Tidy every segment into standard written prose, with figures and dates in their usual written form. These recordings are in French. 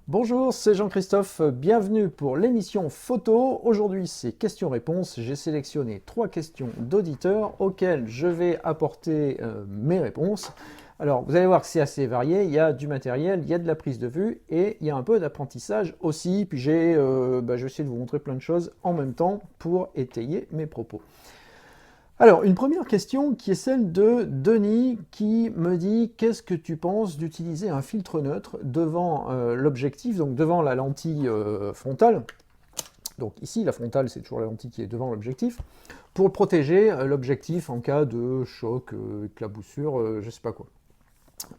Bonjour, c'est Jean-Christophe, bienvenue pour l'émission photo. Aujourd'hui c'est questions-réponses, j'ai sélectionné 3 questions d'auditeurs auxquelles je vais apporter mes réponses. Alors vous allez voir que c'est assez varié, il y a du matériel, il y a de la prise de vue et il y a un peu d'apprentissage aussi. Puis je vais essayer de vous montrer plein de choses en même temps pour étayer mes propos. Alors, une première question qui est celle de Denis qui me dit: qu'est-ce que tu penses d'utiliser un filtre neutre devant l'objectif, donc devant la lentille frontale. Donc ici, la frontale, c'est toujours la lentille qui est devant l'objectif, pour protéger l'objectif en cas de choc, éclaboussure, je sais pas quoi.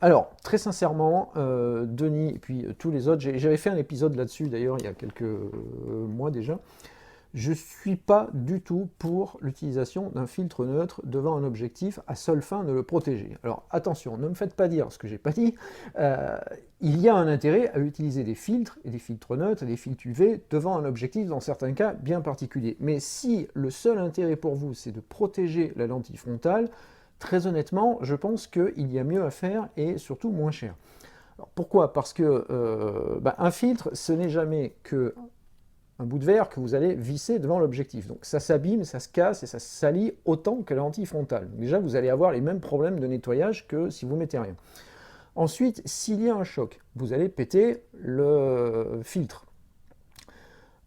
Alors, très sincèrement, Denis et puis tous les autres, j'avais fait un épisode là-dessus d'ailleurs il y a quelques mois déjà. Je ne suis pas du tout pour l'utilisation d'un filtre neutre devant un objectif à seule fin de le protéger. Alors attention, ne me faites pas dire ce que j'ai pas dit. Il y a un intérêt à utiliser des filtres et des filtres neutres et des filtres UV devant un objectif dans certains cas bien particuliers. Mais si le seul intérêt pour vous c'est de protéger la lentille frontale, très honnêtement, je pense qu'il y a mieux à faire et surtout moins cher. Alors, pourquoi? Parce que un filtre, ce n'est jamais que un bout de verre que vous allez visser devant l'objectif. Donc ça s'abîme, ça se casse et ça se salit autant que la lentille frontale. Donc déjà, vous allez avoir les mêmes problèmes de nettoyage que si vous mettez rien. Ensuite, s'il y a un choc, vous allez péter le filtre.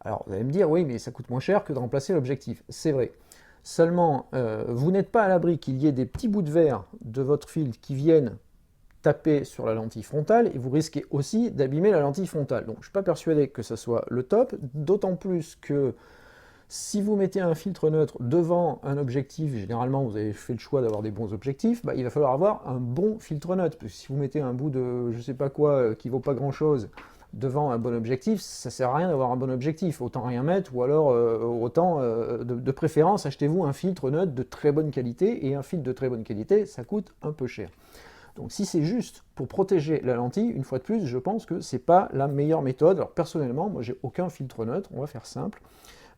Alors vous allez me dire, oui, mais ça coûte moins cher que de remplacer l'objectif. C'est vrai. Seulement, vous n'êtes pas à l'abri qu'il y ait des petits bouts de verre de votre filtre qui viennent taper sur la lentille frontale et vous risquez aussi d'abîmer la lentille frontale. Donc je ne suis pas persuadé que ça soit le top, d'autant plus que si vous mettez un filtre neutre devant un objectif, généralement vous avez fait le choix d'avoir des bons objectifs, il va falloir avoir un bon filtre neutre. Parce que si vous mettez un bout de je sais pas quoi qui vaut pas grand chose devant un bon objectif, ça sert à rien d'avoir un bon objectif, autant rien mettre, ou alors autant de préférence achetez-vous un filtre neutre de très bonne qualité, et un filtre de très bonne qualité ça coûte un peu cher. Donc si c'est juste pour protéger la lentille, une fois de plus, je pense que c'est pas la meilleure méthode. Alors personnellement, moi j'ai aucun filtre neutre, on va faire simple.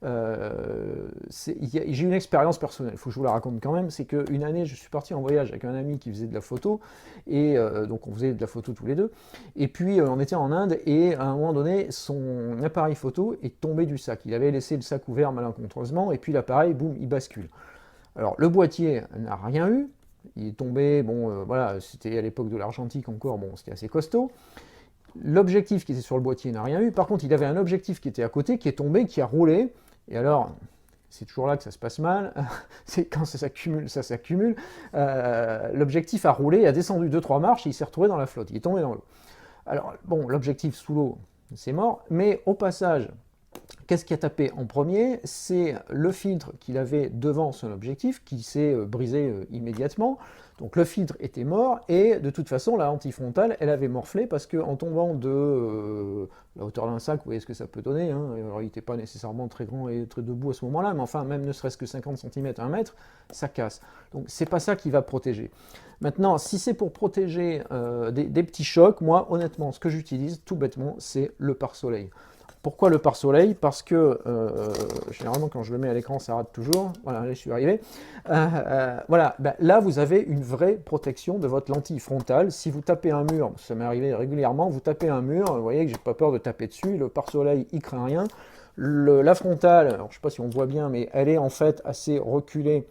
J'ai une expérience personnelle, il faut que je vous la raconte quand même, c'est qu'une année je suis parti en voyage avec un ami qui faisait de la photo, et donc on faisait de la photo tous les deux, et puis on était en Inde, et à un moment donné, son appareil photo est tombé du sac. Il avait laissé le sac ouvert malencontreusement, et puis l'appareil, boum, il bascule. Alors le boîtier n'a rien eu, il est tombé, voilà, c'était à l'époque de l'argentique encore, c'était assez costaud. L'objectif qui était sur le boîtier n'a rien eu. Par contre, il avait un objectif qui était à côté, qui est tombé, qui a roulé. Et alors, c'est toujours là que ça se passe mal. C'est quand ça s'accumule, ça s'accumule. L'objectif a roulé, a descendu 2-3 marches, et il s'est retrouvé dans la flotte. Il est tombé dans l'eau. Alors, l'objectif sous l'eau, c'est mort. Mais au passage, qu'est-ce qui a tapé en premier? C'est le filtre qu'il avait devant son objectif qui s'est brisé immédiatement. Donc le filtre était mort et de toute façon la lentille frontale elle avait morflé parce qu'en tombant de la hauteur d'un sac, vous voyez ce que ça peut donner, hein. Alors il n'était pas nécessairement très grand et très debout à ce moment-là, mais enfin même ne serait-ce que 50 cm, 1 mètre, ça casse. Donc c'est pas ça qui va protéger. Maintenant, si c'est pour protéger des petits chocs, moi honnêtement ce que j'utilise tout bêtement c'est le pare-soleil. Pourquoi le pare-soleil? Parce que généralement quand je le mets à l'écran ça rate toujours. Voilà, là je suis arrivé. Voilà, là vous avez une vraie protection de votre lentille frontale. Si vous tapez un mur, ça m'est arrivé régulièrement, vous tapez un mur, vous voyez que j'ai pas peur de taper dessus, le pare-soleil il craint rien. La frontale, alors je sais pas si on voit bien, mais elle est en fait assez reculée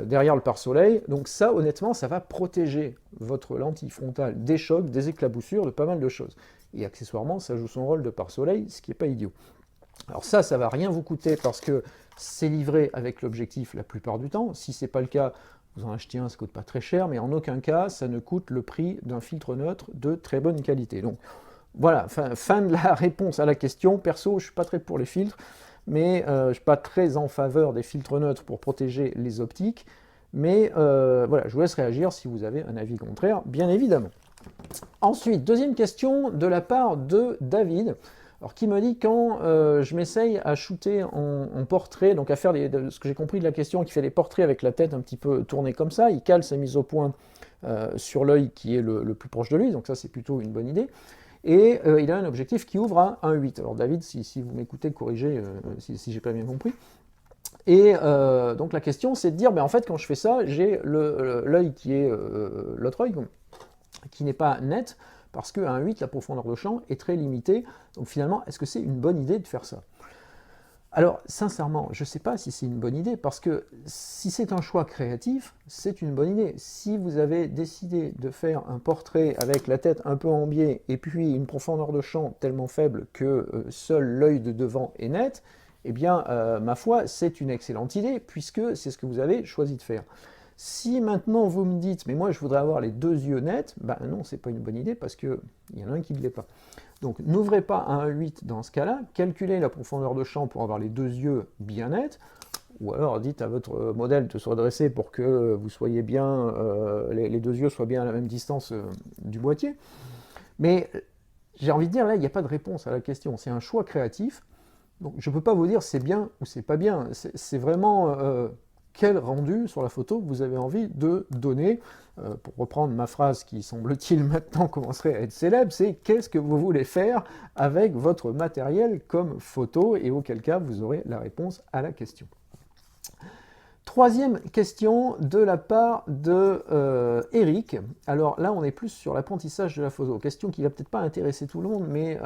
derrière le pare-soleil. Donc ça, honnêtement, ça va protéger votre lentille frontale des chocs, des éclaboussures, de pas mal de choses. Et accessoirement, ça joue son rôle de pare-soleil, ce qui n'est pas idiot. Alors ça ne va rien vous coûter parce que c'est livré avec l'objectif la plupart du temps. Si ce n'est pas le cas, vous en achetez un, ça ne coûte pas très cher, mais en aucun cas, ça ne coûte le prix d'un filtre neutre de très bonne qualité. Donc voilà, fin de la réponse à la question. Perso, je ne suis pas très pour les filtres, mais je ne suis pas très en faveur des filtres neutres pour protéger les optiques. Mais voilà, je vous laisse réagir si vous avez un avis contraire, bien évidemment. Ensuite, deuxième question de la part de David, alors qui me dit quand je m'essaye à shooter en portrait, donc à faire ce que j'ai compris de la question, qui fait des portraits avec la tête un petit peu tournée comme ça, il cale sa mise au point sur l'œil qui est le plus proche de lui, donc ça c'est plutôt une bonne idée. Et il a un objectif qui ouvre à 1.8. Alors David, si vous m'écoutez, corrigez si j'ai pas bien compris. Et donc la question c'est de dire, en fait quand je fais ça, j'ai l'œil qui est l'autre œil qui n'est pas net, parce qu'à un 8, la profondeur de champ est très limitée. Donc finalement, est-ce que c'est une bonne idée de faire ça? Alors, sincèrement, je ne sais pas si c'est une bonne idée, parce que si c'est un choix créatif, c'est une bonne idée. Si vous avez décidé de faire un portrait avec la tête un peu en biais, et puis une profondeur de champ tellement faible que seul l'œil de devant est net, eh bien, ma foi, c'est une excellente idée, puisque c'est ce que vous avez choisi de faire. Si maintenant vous me dites, mais moi je voudrais avoir les deux yeux nets, ben non, c'est pas une bonne idée, parce qu'il y en a un qui ne l'est pas. Donc n'ouvrez pas un 1.8 dans ce cas-là, calculez la profondeur de champ pour avoir les deux yeux bien nets, ou alors dites à votre modèle de se redresser pour que vous soyez bien, les deux yeux soient bien à la même distance du boîtier. Mais j'ai envie de dire, là, il n'y a pas de réponse à la question, c'est un choix créatif. Donc je ne peux pas vous dire c'est bien ou c'est pas bien, c'est vraiment quel rendu sur la photo vous avez envie de donner. Pour reprendre ma phrase qui, semble-t-il, maintenant commencerait à être célèbre, c'est qu'est-ce que vous voulez faire avec votre matériel comme photo, et auquel cas vous aurez la réponse à la question. Troisième question de la part de Eric. Alors là, on est plus sur l'apprentissage de la photo. Question qui va peut-être pas intéresser tout le monde, mais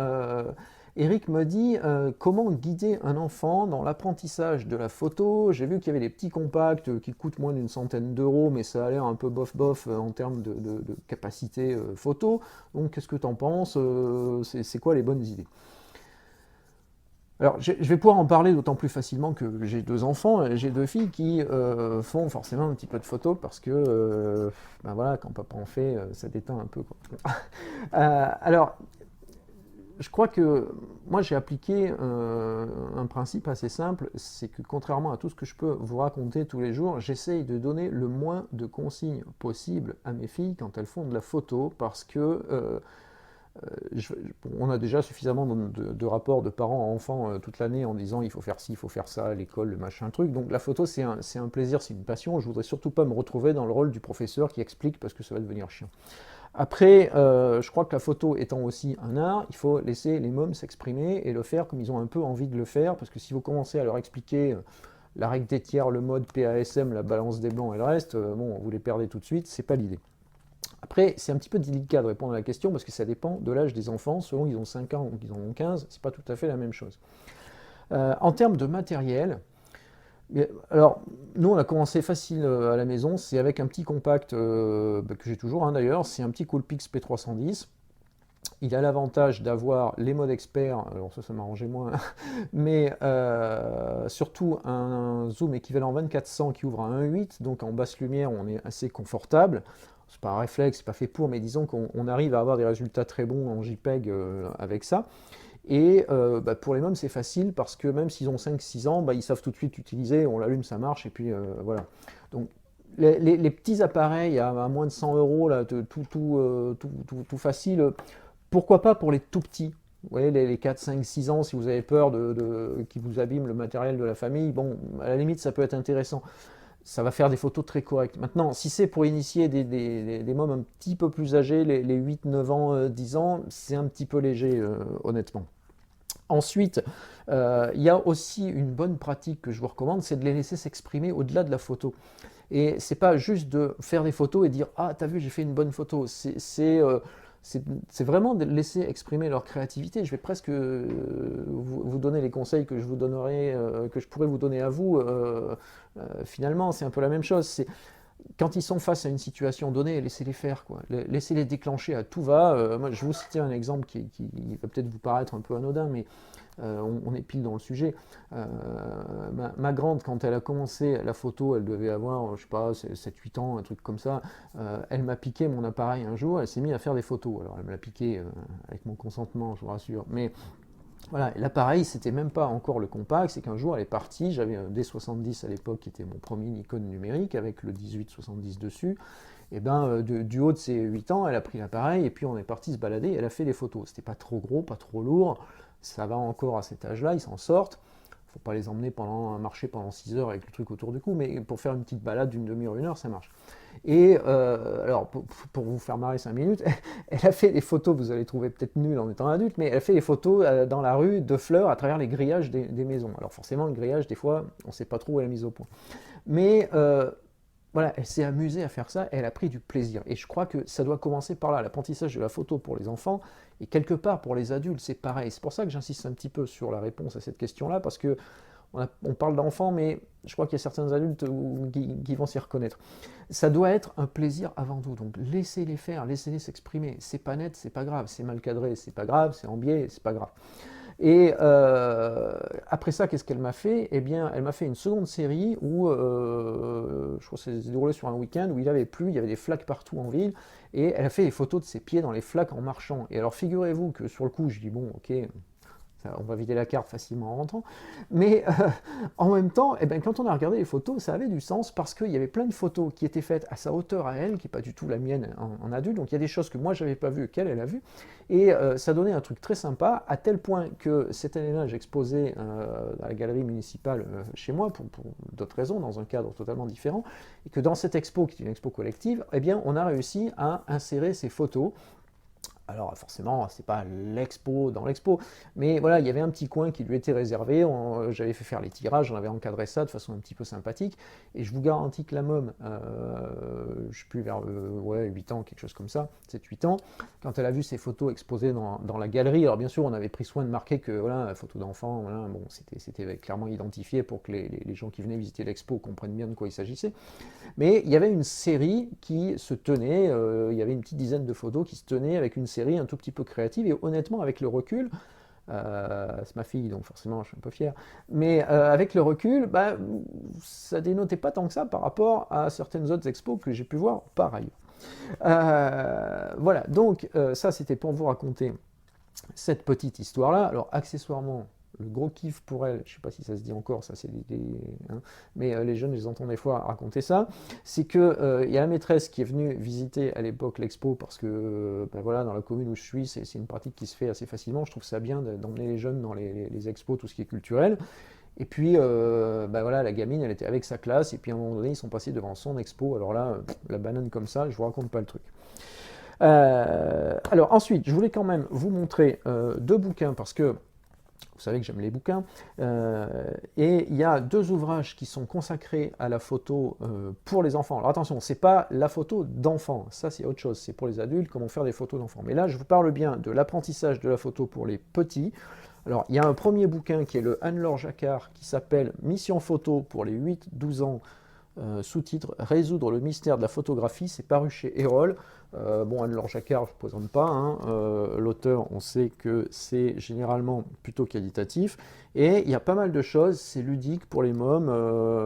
Eric me dit comment guider un enfant dans l'apprentissage de la photo. J'ai vu qu'il y avait des petits compacts qui coûtent moins d'une centaine d'euros, mais ça a l'air un peu bof-bof en termes de capacité photo. Donc qu'est-ce que tu en penses? C'est quoi les bonnes idées? Alors, je vais pouvoir en parler d'autant plus facilement que j'ai deux enfants, j'ai deux filles qui font forcément un petit peu de photos parce que, ben voilà, quand papa en fait, ça détend un peu, quoi. Alors, je crois que moi j'ai appliqué un principe assez simple, c'est que contrairement à tout ce que je peux vous raconter tous les jours, j'essaye de donner le moins de consignes possible à mes filles quand elles font de la photo, parce que on a déjà suffisamment de rapports de parents à enfants toute l'année en disant il faut faire ci, il faut faire ça, l'école, le machin truc. Donc la photo c'est un plaisir, c'est une passion. Je voudrais surtout pas me retrouver dans le rôle du professeur qui explique parce que ça va devenir chiant. Après, je crois que la photo étant aussi un art, il faut laisser les mômes s'exprimer et le faire comme ils ont un peu envie de le faire, parce que si vous commencez à leur expliquer la règle des tiers, le mode PASM, la balance des blancs et le reste, bon, vous les perdez tout de suite, c'est pas l'idée. Après, c'est un petit peu délicat de répondre à la question parce que ça dépend de l'âge des enfants. Selon qu'ils ont 5 ans ou qu'ils en ont 15, c'est pas tout à fait la même chose. En termes de matériel, alors nous on a commencé facile à la maison, c'est avec un petit compact que j'ai toujours d'ailleurs, c'est un petit Coolpix P310. Il a l'avantage d'avoir les modes experts, alors ça m'arrangeait moins, mais surtout un zoom équivalent 2400 qui ouvre à 1.8, donc en basse lumière on est assez confortable. C'est pas un réflexe, c'est pas fait pour, mais disons qu'on arrive à avoir des résultats très bons en JPEG avec ça. Et pour les mômes c'est facile parce que même s'ils ont 5-6 ans, ils savent tout de suite utiliser, on l'allume, ça marche, et puis voilà. Donc les petits appareils à moins de 100 euros, là, tout facile, pourquoi pas pour les tout petits? Vous voyez, les 4, 5, 6 ans, si vous avez peur qu'ils vous abîment le matériel de la famille, bon, à la limite, ça peut être intéressant. Ça va faire des photos très correctes. Maintenant, si c'est pour initier des mômes un petit peu plus âgés, les 8, 9 ans, 10 ans, c'est un petit peu léger, honnêtement. Ensuite, il y a aussi une bonne pratique que je vous recommande, c'est de les laisser s'exprimer au-delà de la photo. Et c'est pas juste de faire des photos et dire « Ah, t'as vu, j'ai fait une bonne photo ». C'est vraiment de laisser exprimer leur créativité. Je vais presque vous donner les conseils que je vous donnerai, que je pourrais vous donner à vous. Finalement, c'est un peu la même chose. Quand ils sont face à une situation donnée, laissez-les faire, quoi. Laissez-les déclencher à tout va. Moi, je vais vous citer un exemple qui va peut-être vous paraître un peu anodin, mais on est pile dans le sujet. Ma grande, quand elle a commencé la photo, elle devait avoir, je sais pas, 7-8 ans, un truc comme ça. Elle m'a piqué mon appareil un jour, elle s'est mise à faire des photos. Alors, elle me l'a piqué avec mon consentement, je vous rassure. Mais voilà, l'appareil, c'était même pas encore le compact, c'est qu'un jour elle est partie, j'avais un D70 à l'époque qui était mon premier Nikon numérique avec le 1870 dessus, et du haut de ses 8 ans, elle a pris l'appareil et puis on est parti se balader, elle a fait des photos. C'était pas trop gros, pas trop lourd, ça va encore à cet âge-là, ils s'en sortent. Faut pas les emmener marcher pendant 6 heures avec le truc autour du cou, mais pour faire une petite balade d'une demi-heure, 1 heure, ça marche. Et alors, pour vous faire marrer 5 minutes, elle a fait des photos, vous allez trouver peut-être nul en étant adulte, mais elle a fait des photos dans la rue de fleurs à travers les grillages des maisons. Alors forcément, le grillage, des fois, on ne sait pas trop où elle a mis au point. Mais voilà, elle s'est amusée à faire ça, elle a pris du plaisir. Et je crois que ça doit commencer par là. L'apprentissage de la photo pour les enfants, et quelque part pour les adultes, c'est pareil. C'est pour ça que j'insiste un petit peu sur la réponse à cette question-là, parce que on parle d'enfants, mais je crois qu'il y a certains adultes qui vont s'y reconnaître. Ça doit être un plaisir avant tout. Donc laissez-les faire, laissez-les s'exprimer. C'est pas net, c'est pas grave. C'est mal cadré, c'est pas grave. C'est en biais, c'est pas grave. Et après ça, qu'est-ce qu'elle m'a fait? Eh bien, elle m'a fait une seconde série où, je crois que ça s'est déroulé sur un week-end, où il avait plu, il y avait des flaques partout en ville, et elle a fait des photos de ses pieds dans les flaques en marchant. Et alors, figurez-vous que sur le coup, je dis, bon, ok, on va vider la carte facilement en rentrant. Mais en même temps, eh ben, quand on a regardé les photos, ça avait du sens parce qu'il y avait plein de photos qui étaient faites à sa hauteur à elle, qui n'est pas du tout la mienne en adulte. Donc il y a des choses que moi je n'avais pas vues, qu'elle, elle a vues. Et ça donnait un truc très sympa, à tel point que cette année-là, j'exposais à la galerie municipale chez moi, pour d'autres raisons, dans un cadre totalement différent. Et que dans cette expo, qui est une expo collective, eh bien, on a réussi à insérer ces photos. Alors forcément, c'est pas l'expo dans l'expo, mais voilà, il y avait un petit coin qui lui était réservé, j'avais fait faire les tirages, j'en avais encadré ça de façon un petit peu sympathique, et je vous garantis que la môme, je sais plus, vers ouais, 8 ans, quelque chose comme ça, 7-8 ans, quand elle a vu ces photos exposées dans la galerie, alors bien sûr, on avait pris soin de marquer que, voilà, photo d'enfant, voilà, bon, c'était clairement identifié pour que les gens qui venaient visiter l'expo comprennent bien de quoi il s'agissait, mais il y avait une série qui se tenait, il y avait une petite dizaine de photos qui se tenaient avec une série un tout petit peu créative, et honnêtement, avec le recul, c'est ma fille, donc forcément je suis un peu fier, mais avec le recul, bah, ça dénotait pas tant que ça par rapport à certaines autres expos que j'ai pu voir par ailleurs. Voilà, donc ça c'était pour vous raconter cette petite histoire-là. Alors accessoirement, le gros kiff pour elle, je ne sais pas si ça se dit encore, ça c'est hein, mais les jeunes, je les entends des fois raconter ça, c'est que y a la maîtresse qui est venue visiter à l'époque l'expo parce que ben voilà, dans la commune où je suis, c'est une pratique qui se fait assez facilement. Je trouve ça bien d'emmener les jeunes dans les expos, tout ce qui est culturel. Et puis, ben voilà, la gamine, elle était avec sa classe, et puis à un moment donné, ils sont passés devant son expo. Alors là, la banane comme ça, je vous raconte pas le truc. Alors ensuite, je voulais quand même vous montrer deux bouquins parce que vous savez que j'aime les bouquins, et il y a deux ouvrages qui sont consacrés à la photo pour les enfants. Alors attention, c'est pas la photo d'enfants, ça c'est autre chose, c'est pour les adultes, comment faire des photos d'enfants. Mais là, je vous parle bien de l'apprentissage de la photo pour les petits. Alors, il y a un premier bouquin qui est le Anne-Laure Jacquard qui s'appelle Mission photo pour les 8-12 ans, sous-titre Résoudre le mystère de la photographie, c'est paru chez Erol. Bon, Anne-Laure Jacquard, je ne présente pas, hein. L'auteur, on sait que c'est généralement plutôt qualitatif, et il y a pas mal de choses, c'est ludique pour les mômes,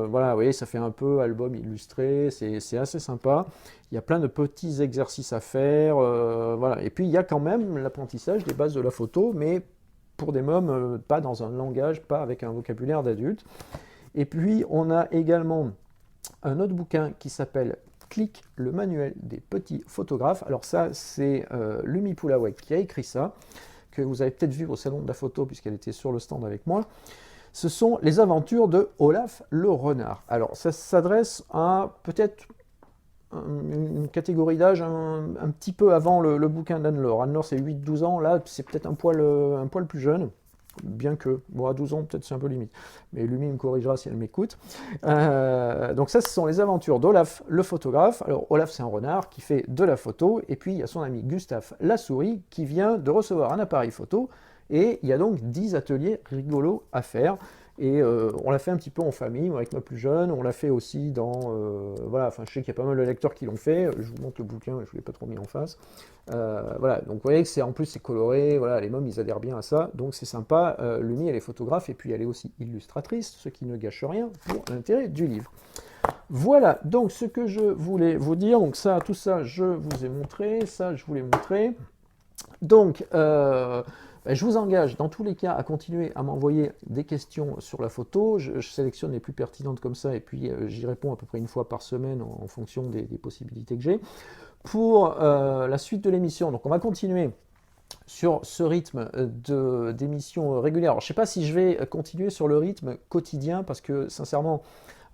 voilà, vous voyez, ça fait un peu album illustré, c'est assez sympa, il y a plein de petits exercices à faire, voilà, et puis il y a quand même l'apprentissage des bases de la photo, mais pour des mômes, pas dans un langage, pas avec un vocabulaire d'adulte. Et puis, on a également un autre bouquin qui s'appelle Clic, le manuel des petits photographes. Alors ça, c'est Lumi Poulawek qui a écrit ça, que vous avez peut-être vu au salon de la photo puisqu'elle était sur le stand avec moi. Ce sont les aventures de Olaf le renard. Alors ça s'adresse à peut-être une catégorie d'âge un petit peu avant le bouquin d'Anne-Laure. Anne-Laure c'est 8-12 ans, là c'est peut-être un poil plus jeune. Bien que, bon, à 12 ans, peut-être c'est un peu limite. Mais Lumi me corrigera si elle m'écoute. Donc ça, ce sont les aventures d'Olaf, le photographe. Alors, Olaf, c'est un renard qui fait de la photo. Et puis, il y a son ami Gustave, la souris, qui vient de recevoir un appareil photo. Et il y a donc 10 ateliers rigolos à faire. Et on l'a fait un petit peu en famille, avec ma plus jeune. On l'a fait aussi dans... voilà, enfin, je sais qu'il y a pas mal de lecteurs qui l'ont fait. Je vous montre le bouquin, je ne l'ai pas trop mis en face. Voilà, donc vous voyez que en plus c'est coloré, voilà, les mômes ils adhèrent bien à ça, donc c'est sympa. Lumi elle est photographe et puis elle est aussi illustratrice, ce qui ne gâche rien pour l'intérêt du livre. Voilà, donc ce que je voulais vous dire, donc ça, tout ça je vous ai montré, ça je vous l'ai montré. Donc, je vous engage dans tous les cas à continuer à m'envoyer des questions sur la photo. Je sélectionne les plus pertinentes comme ça et puis j'y réponds à peu près une fois par semaine en fonction des possibilités que j'ai. Pour la suite de l'émission, donc on va continuer sur ce rythme d'émission régulière. Alors, je ne sais pas si je vais continuer sur le rythme quotidien parce que sincèrement,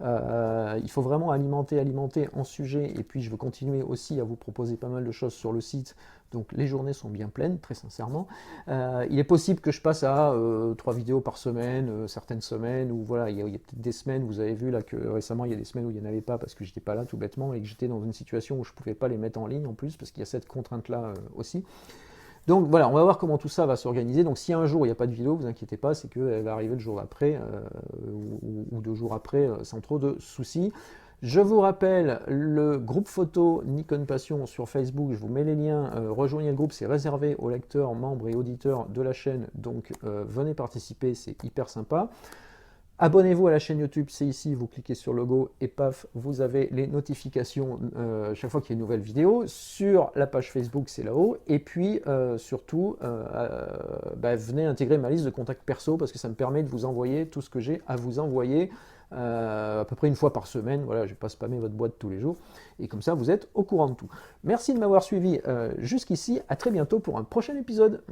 Il faut vraiment alimenter en sujet, et puis je veux continuer aussi à vous proposer pas mal de choses sur le site. Donc les journées sont bien pleines, très sincèrement. Il est possible que je passe à 3 vidéos par semaine, certaines semaines, ou voilà, il y a peut-être des semaines, vous avez vu là que récemment il y a des semaines où il n'y en avait pas parce que j'étais pas là tout bêtement et que j'étais dans une situation où je pouvais pas les mettre en ligne en plus, parce qu'il y a cette contrainte-là aussi. Donc voilà, on va voir comment tout ça va s'organiser. Donc si un jour il n'y a pas de vidéo, vous inquiétez pas, c'est qu'elle va arriver le jour après ou 2 jours après sans trop de soucis. Je vous rappelle le groupe photo Nikon Passion sur Facebook, je vous mets les liens, rejoignez le groupe, c'est réservé aux lecteurs, membres et auditeurs de la chaîne, donc venez participer, c'est hyper sympa. Abonnez-vous à la chaîne YouTube, c'est ici, vous cliquez sur le logo et paf, vous avez les notifications chaque fois qu'il y a une nouvelle vidéo. Sur la page Facebook, c'est là-haut. Et puis surtout, venez intégrer ma liste de contacts perso parce que ça me permet de vous envoyer tout ce que j'ai à vous envoyer à peu près une fois par semaine. Voilà, je ne vais pas spammer votre boîte tous les jours. Et comme ça, vous êtes au courant de tout. Merci de m'avoir suivi jusqu'ici. À très bientôt pour un prochain épisode.